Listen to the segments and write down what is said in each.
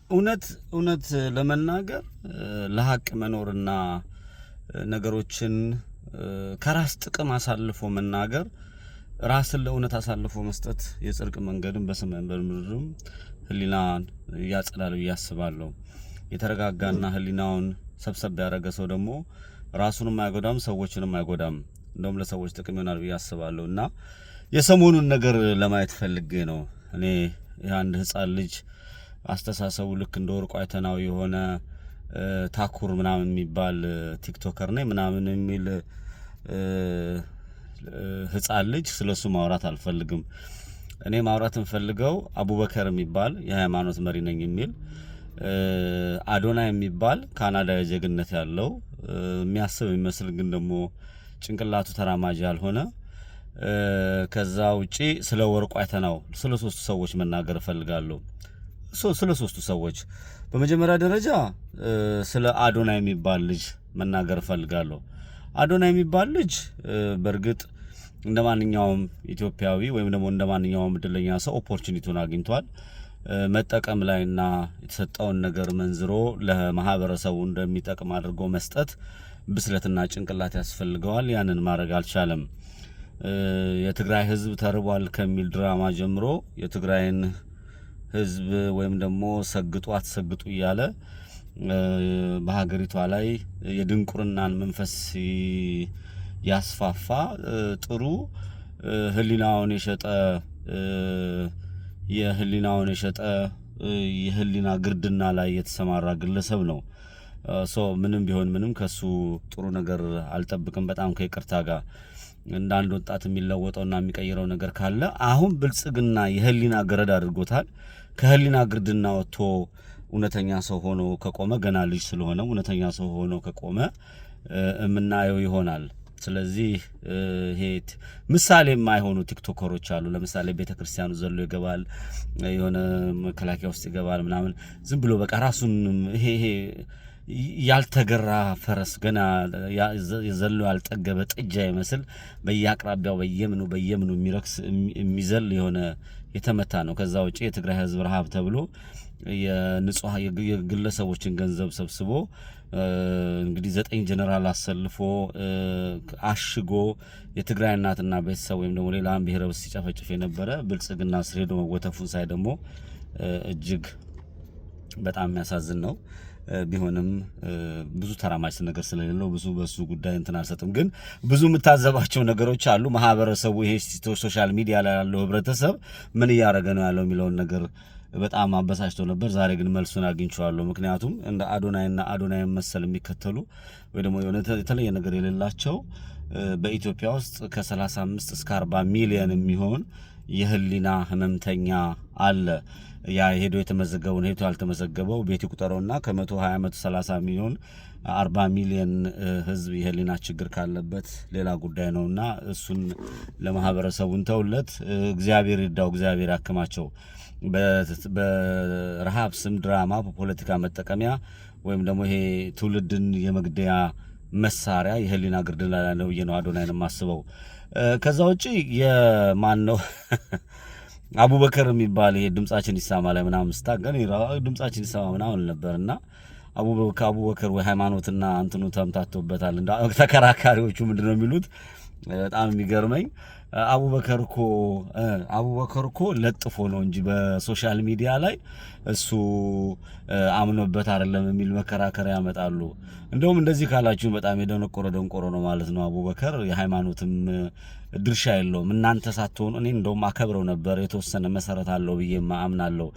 እውነት ለመናገር ለሐቅ መኖርና ነገሮችን ከራስ ጥቅም አሳልፎ መናገር ራስን ለእውነት አሳልፎ መስጠት የጽድቅ መንገድን በሰማይ በምድርም ህሊናን ያጸዳል ብዬ አስባለሁ። የተረጋጋና ህሊናውን ሰብሰብ ያደረገ ሰው ደግሞ ራሱንም አይጎዳም ሰዎችንም አይጎዳም፣ እንደውም ለሰዎች ጥቅም ይሆናል ብዬ አስባለሁ። እና የሰሞኑን ነገር ለማየት ፈልጌ ነው። እኔ የአንድ ህፃን ልጅ አስተሳሰቡ ልክ እንደ ወርቁ አይተናው የሆነ ታኩር ምናምን የሚባል ቲክቶከር ነኝ ምናምን የሚል ህፃን ልጅ ስለሱ ማውራት አልፈልግም። እኔ ማውራት እንፈልገው አቡበከር የሚባል የሃይማኖት መሪ ነኝ የሚል አዶና የሚባል ካናዳዊ ዜግነት ያለው የሚያስብ የሚመስል ግን ደግሞ ጭንቅላቱ ተራማጅ ያልሆነ ከዛ ውጪ ስለ ወርቁ አይተናው ስለ ሶስቱ ሰዎች መናገር እፈልጋለሁ። ስለ ሶስቱ ሰዎች በመጀመሪያ ደረጃ ስለ አዶና የሚባል ልጅ መናገር እፈልጋለሁ። አዶና የሚባል ልጅ በእርግጥ እንደማንኛውም ኢትዮጵያዊ ወይም ደግሞ እንደማንኛውም እድለኛ ሰው ኦፖርቹኒቲውን አግኝቷል። መጠቀም ላይና የተሰጠውን ነገር መንዝሮ ለማህበረሰቡ እንደሚጠቅም አድርጎ መስጠት ብስለትና ጭንቅላት ያስፈልገዋል። ያንን ማድረግ አልቻለም። የትግራይ ህዝብ ተርቧል ከሚል ድራማ ጀምሮ የትግራይን ህዝብ ወይም ደግሞ ሰግጡ አትሰግጡ እያለ በሀገሪቷ ላይ የድንቁርናን መንፈስ ያስፋፋ ጥሩ ህሊናውን የሸጠ የህሊና ግርድና ላይ የተሰማራ ግለሰብ ነው። ምንም ቢሆን ምንም ከሱ ጥሩ ነገር አልጠብቅም። በጣም ከይቅርታ ጋር እንደ አንድ ወጣት የሚለወጠውና የሚቀይረው ነገር ካለ አሁን ብልጽግና የህሊና ገረድ አድርጎታል። ከህሊና ግርድና ወጥቶ እውነተኛ ሰው ሆኖ ከቆመ ገና ልጅ ስለሆነ እውነተኛ ሰው ሆኖ ከቆመ የምናየው ይሆናል። ስለዚህ ሄት ምሳሌ የማይሆኑ ቲክቶከሮች አሉ። ለምሳሌ ቤተክርስቲያኑ ዘሎ ይገባል፣ የሆነ መከላከያ ውስጥ ይገባል ምናምን ዝም ብሎ በቃ ራሱን ይሄ ያልተገራ ፈረስ ገና ዘሎ ያልጠገበ ጥጃ ይመስል በየአቅራቢያው በየምኑ የሚረክስ የሚዘል የሆነ የተመታ ነው። ከዛ ውጪ የትግራይ ህዝብ ረሃብ ተብሎ የንጹህ የግለሰቦችን ገንዘብ ሰብስቦ እንግዲህ 9 ጀነራል አሰልፎ አሽጎ የትግራይ እናትና ቤተሰብ ወይም ደግሞ ሌላም ብሔረሰብ ሲጨፈጭፍ የነበረ ብልጽግና ስር ሄዶ መወተፉን ሳይ ደግሞ እጅግ በጣም የሚያሳዝን ነው። ቢሆንም ብዙ ተራማጅ ነገር ስለሌለው ብዙ በሱ ጉዳይ እንትን አልሰጥም። ግን ብዙ የምታዘባቸው ነገሮች አሉ። ማህበረሰቡ ይሄ ሶሻል ሚዲያ ላይ ያለው ህብረተሰብ ምን እያደረገ ነው ያለው የሚለውን ነገር በጣም አበሳጭቶ ነበር። ዛሬ ግን መልሱን አግኝቼዋለሁ። ምክንያቱም እንደ አዶናይ መሰል የሚከተሉ ወይ ደግሞ የተለየ ነገር የሌላቸው በኢትዮጵያ ውስጥ ከ35 እስከ 40 ሚሊዮን የሚሆን የህሊና ህመምተኛ አለ። ያ ሄዶ የተመዘገበው ሄዶ ያልተመዘገበው ቤት ይቁጠረውና ከ120 130 ሚሊዮን 40 ሚሊዮን ህዝብ የህሊና ችግር ካለበት ሌላ ጉዳይ ነውና እሱን ለማህበረሰቡን ተውለት። እግዚአብሔር ይርዳው፣ እግዚአብሔር ያክማቸው። በረሃብ ስም ድራማ በፖለቲካ መጠቀሚያ ወይም ደግሞ ይሄ ትውልድን የመግደያ መሳሪያ የህሊና ግርድና ላይ ነው ነው አዶናይን የማስበው። ከዛ ውጪ የማን ነው አቡበከር የሚባል ይሄ ድምጻችን ይሰማ ላይ ምናምን ስታገን ድምጻችን ይሰማ ምናምን ነበርና አቡበከር ወይ ሃይማኖትና እንትኑ ተምታቶበታል። እንደ ተከራካሪዎቹ ምንድነው የሚሉት? በጣም የሚገርመኝ አቡበከር እኮ ለጥፎ ነው እንጂ በሶሻል ሚዲያ ላይ እሱ አምኖበት አይደለም የሚል መከራከሪያ ያመጣሉ። እንደውም እንደዚህ ካላችሁ በጣም ደንቆሮ ነው ማለት ነው። አቡበከር የሃይማኖትም ድርሻ የለውም። እናንተ ሳትሆኑ እኔ እንደውም አከብረው ነበር። የተወሰነ መሰረት አለው ብዬ አምናለሁ።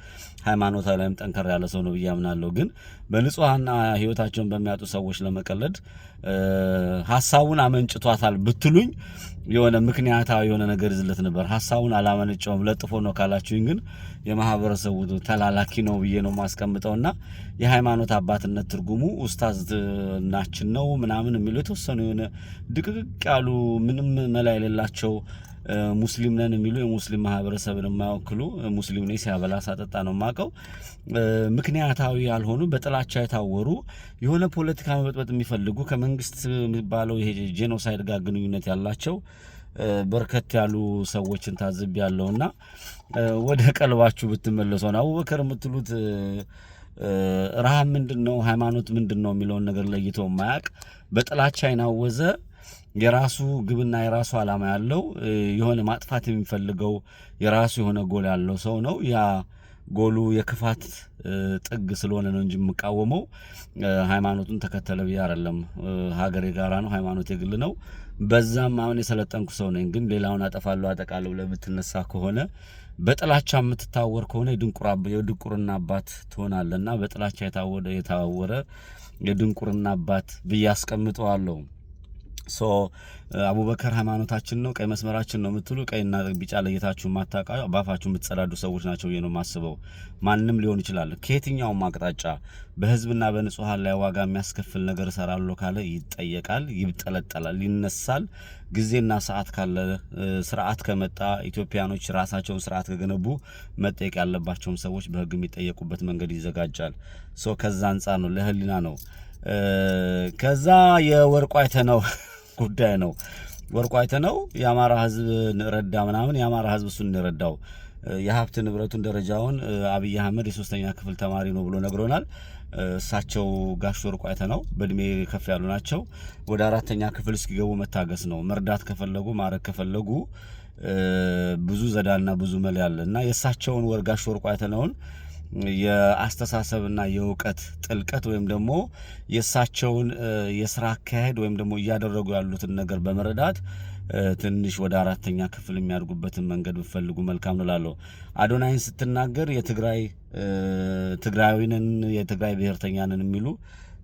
ሃይማኖታዊ ላይም ጠንከር ያለ ሰው ነው ብዬ አምናለሁ። ግን በንጹሃና ህይወታቸውን በሚያጡ ሰዎች ለመቀለድ ሐሳቡን አመንጭቷታል ብትሉኝ የሆነ ምክንያታዊ የሆነ ነገር ይዝለት ነበር። ሐሳቡን አላመነጨውም ለጥፎ ነው ካላችሁኝ ግን የማህበረሰቡ ተላላኪ ነው ብዬ ነው ማስቀምጠውና የሃይማኖት አባትነት ትርጉሙ ኡስታዝ ናችን ነው ምናምን የሚለው የተወሰኑ የሆነ ድቅቅ ያሉ ምንም መላ የሌላቸው ሙስሊም ነን የሚሉ የሙስሊም ማህበረሰብን የማይወክሉ ሙስሊም ነኝ ሲያበላ ሳጠጣ ነው ማቀው ምክንያታዊ ያልሆኑ በጥላቻ የታወሩ የሆነ ፖለቲካ መበጥበጥ የሚፈልጉ ከመንግስት የሚባለው ይሄ ጄኖሳይድ ጋር ግንኙነት ያላቸው በርከት ያሉ ሰዎችን ታዝብ ያለውና ወደ ቀልባችሁ ብትመለሱ ነው አቡበከር የምትሉት ረሃብ ምንድነው ሃይማኖት ምንድነው የሚለውን ነገር ለይቶ ማያቅ በጥላቻ አይናወዘ የራሱ ግብና የራሱ ዓላማ ያለው የሆነ ማጥፋት የሚፈልገው የራሱ የሆነ ጎል ያለው ሰው ነው። ያ ጎሉ የክፋት ጥግ ስለሆነ ነው እንጂ የምቃወመው ሃይማኖቱን ተከተለ ብዬ አይደለም። ሀገር የጋራ ነው፣ ሃይማኖት የግል ነው። በዛም አሁን የሰለጠንኩ ሰው ነኝ። ግን ሌላውን አጠፋለሁ አጠቃለሁ ለምትነሳ ከሆነ በጥላቻ የምትታወር ከሆነ የድንቁርና አባት ትሆናለና በጥላቻ የታወረ የድንቁርና አባት ብዬ አስቀምጠዋለሁ። ሶ አቡበከር ሃይማኖታችን ነው፣ ቀይ መስመራችን ነው የምትሉ ቀይና ቢጫ ለይታችሁ ማታቃ ባፋችሁ የምትጸዳዱ ሰዎች ናቸው ነው ማስበው። ማንም ሊሆን ይችላል ከየትኛውም አቅጣጫ በህዝብና በንጹሃን ላይ ዋጋ የሚያስከፍል ነገር እሰራለሁ ካለ ይጠየቃል፣ ይብጠለጠላል፣ ይነሳል። ጊዜና ሰዓት ካለ ስርዓት ከመጣ ኢትዮጵያኖች ራሳቸውን ስርዓት ከገነቡ መጠየቅ ያለባቸውም ሰዎች በህግ የሚጠየቁበት መንገድ ይዘጋጃል። ሶ ከዛ አንፃር ነው ለህሊና ነው። ከዛ የወርቁ አይተነው ጉዳይ ነው። ወርቁ አይተነው የአማራ ህዝብ ረዳ ምናምን የአማራ ህዝብ እሱን እንደረዳው የሀብት ንብረቱን ደረጃውን አብይ አህመድ የ3ኛ ክፍል ተማሪ ነው ብሎ ነግሮናል። እሳቸው ጋሽ ወርቁ አይተነው በእድሜ ከፍ ያሉ ናቸው። ወደ 4ኛ ክፍል እስኪገቡ መታገስ ነው። መርዳት ከፈለጉ ማረግ ከፈለጉ ብዙ ዘዳና ብዙ መል ያለና የእሳቸውን ጋሽ ወርቁ አይተነውን የአስተሳሰብና የእውቀት ጥልቀት ወይም ደግሞ የእሳቸውን የስራ አካሄድ ወይም ደግሞ እያደረጉ ያሉትን ነገር በመረዳት ትንሽ ወደ 4ኛ ክፍል የሚያድጉበትን መንገድ ብፈልጉ መልካም ነው እላለሁ። አዶናይን ስትናገር ትግራዊንን የትግራይ ብሔርተኛንን የሚሉ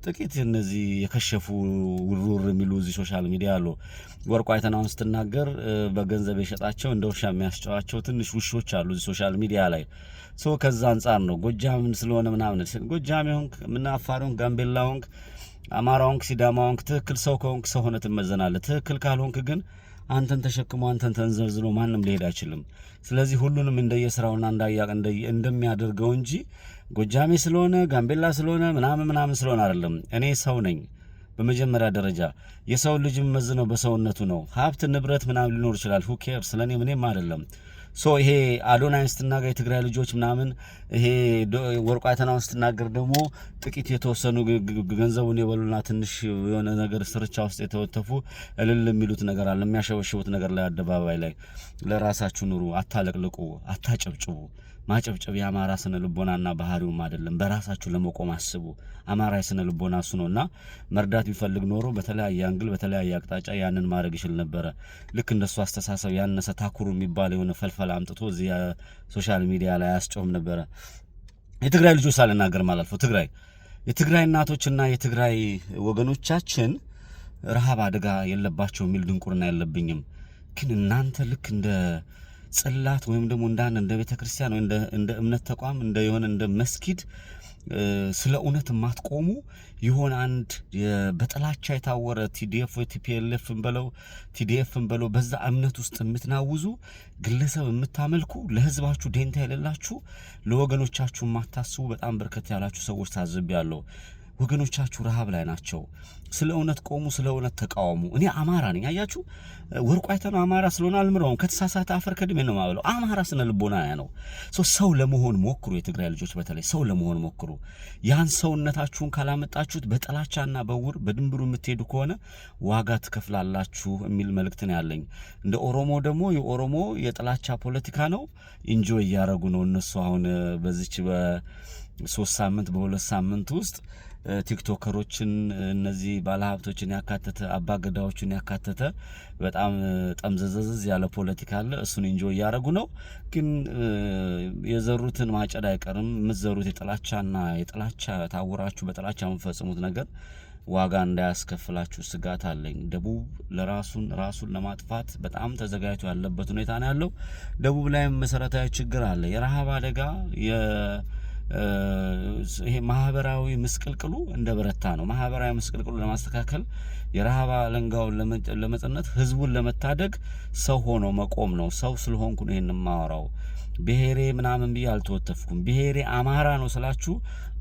ጥቂት እነዚህ የከሸፉ ውርውር የሚሉ እዚህ ሶሻል ሚዲያ አሉ። ወርቁ አይተናውን ስትናገር በገንዘብ የሸጣቸው እንደ ውሻ የሚያስጨዋቸው ትንሽ ውሾች አሉ እዚህ ሶሻል ሚዲያ ላይ። ሶ ከዛ አንፃር ነው ጎጃም ስለሆነ ምናምን ጎጃም ሆንክ ምን አፋር ሆንክ ጋምቤላ ሆንክ አማራ ሆንክ ሲዳማ ሆንክ ትክክል ሰው ከሆንክ ሰው ሆነ ትመዘናለህ። ትክክል ካልሆንክ ግን አንተን ተሸክሞ አንተን ተንዘልዝሎ ማንም ሊሄድ አይችልም። ስለዚህ ሁሉንም እንደየስራውና እንደሚያደርገው እንጂ ጎጃሜ ስለሆነ ጋምቤላ ስለሆነ ምናምን ስለሆነ አይደለም። እኔ ሰው ነኝ። በመጀመሪያ ደረጃ የሰው ልጅ መዝነው በሰውነቱ ነው። ሀብት ንብረት ምናምን ሊኖር ይችላል። who cares ስለኔ ምንም አይደለም። ሶ ይሄ አዶናይ ስትናገር የትግራይ ልጆች ምናምን ይሄ ወርቁ አይተናውን ስትናገር ደግሞ ጥቂት የተወሰኑ ገንዘቡን የበሉና ትንሽ የሆነ ነገር ስርቻ ውስጥ የተወተፉ እልል የሚሉት ነገር አለ። የሚያሸበሽቡት ነገር ላይ አደባባይ ላይ ለራሳችሁ ኑሩ፣ አታለቅልቁ፣ አታጨብጭቡ። ማጨብጨብ የአማራ ስነ ልቦናና ባህሪውም አይደለም። በራሳችሁ ለመቆም አስቡ። አማራ ስነ ልቦና እሱ ነውና መርዳት ቢፈልግ ኖሮ በተለያየ አንግል በተለያየ አቅጣጫ ያንን ማድረግ ይችል ነበር። ልክ እንደሱ አስተሳሰብ ያነሰ ታኩሩ የሚባል የሆነ ፈልፈል አምጥቶ እዚህ ሶሻል ሚዲያ ላይ አያስጨውም ነበር። የትግራይ ልጆች ሳልናገር ማለት ነው የትግራይ እናቶችና የትግራይ ወገኖቻችን ረሃብ አደጋ የለባቸው የሚል ድንቁርና የለብኝም። ግን እናንተ ልክ እንደ ጽላት ወይም ደግሞ እንደ ቤተክርስቲያን ወይ እንደ እምነት ተቋም እንደ መስጊድ ስለ እውነት ማትቆሙ ይሆን አንድ በጥላቻ የታወረ ቲዲኤፍ ወይ ቲፒኤልኤፍን በለው በዛ እምነት ውስጥ የምትናውዙ ግለሰብ የምታመልኩ ለህዝባችሁ ደንታ የሌላችሁ ለወገኖቻችሁ ማታስቡ በጣም በርከት ያላችሁ ሰዎች ታዝብያለሁ። ወገኖቻችሁ ረሃብ ላይ ናቸው። ስለ እውነት ቆሙ፣ ስለ እውነት ተቃወሙ። እኔ አማራ ነኝ። አያችሁ ወርቁ አይተነው አማራ ስለሆነ አልምረውም። ከተሳሳተ አፈር ከድሜ ነው ማብለው። አማራ ስነ ልቦና ነው። ሰው ለመሆን ሞክሩ። የትግራይ ልጆች በተለይ ሰው ለመሆን ሞክሩ። ያን ሰውነታችሁን ካላመጣችሁት በጥላቻና በውር በድንብሩ የምትሄዱ ከሆነ ዋጋ ትከፍላላችሁ የሚል መልእክት ነው ያለኝ። እንደ ኦሮሞ ደግሞ የኦሮሞ የጥላቻ ፖለቲካ ነው ኢንጆይ እያደረጉ ነው እነሱ። አሁን በዚች በ3 ሳምንት በ2 ሳምንት ውስጥ ቲክቶከሮችን እነዚህ ባለሀብቶችን ያካተተ አባገዳዎችን ያካተተ በጣም ጠምዘዘዝ ያለ ፖለቲካ አለ። እሱን ኢንጆይ ያደረጉ ነው። ግን የዘሩትን ማጨድ አይቀርም። የምትዘሩት የጥላቻ ታውራችሁ በጥላቻ የምትፈጽሙት ነገር ዋጋ እንዳያስከፍላችሁ ስጋት አለኝ። ደቡብ ራሱን ለማጥፋት በጣም ተዘጋጅቶ ያለበት ሁኔታ ነው ያለው። ደቡብ ላይም መሰረታዊ ችግር አለ። የረሃብ አደጋ ይሄ ማህበራዊ ምስቅልቅሉ እንደበረታ ነው። ማህበራዊ ምስቅልቅሉ ለማስተካከል የረሃብ አለንጋውን ለመጽነት ህዝቡን ለመታደግ ሰው ሆኖ መቆም ነው። ሰው ስለሆንኩ ነው ይሄን ማወራው። ብሔሬ ምናምን ብዬ አልተወተፍኩም። ብሔሬ አማራ ነው ስላችሁ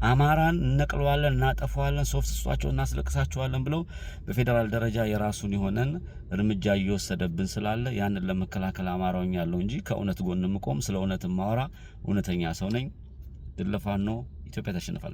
አማራን እነቅለዋለን፣ እናጠፋዋለን፣ ሶፍት ስጧቸው እናስለቅሳቸዋለን ብለው በፌደራል ደረጃ የራሱን የሆነን እርምጃ እየወሰደብን ስላለ ያንን ለመከላከል አማራውኝ ያለው እንጂ ከእውነት ጎን ምቆም ስለ እውነት ማወራ እውነተኛ ሰው ነኝ። ድል ለፋኖ! ኢትዮጵያ ታሸንፋለች።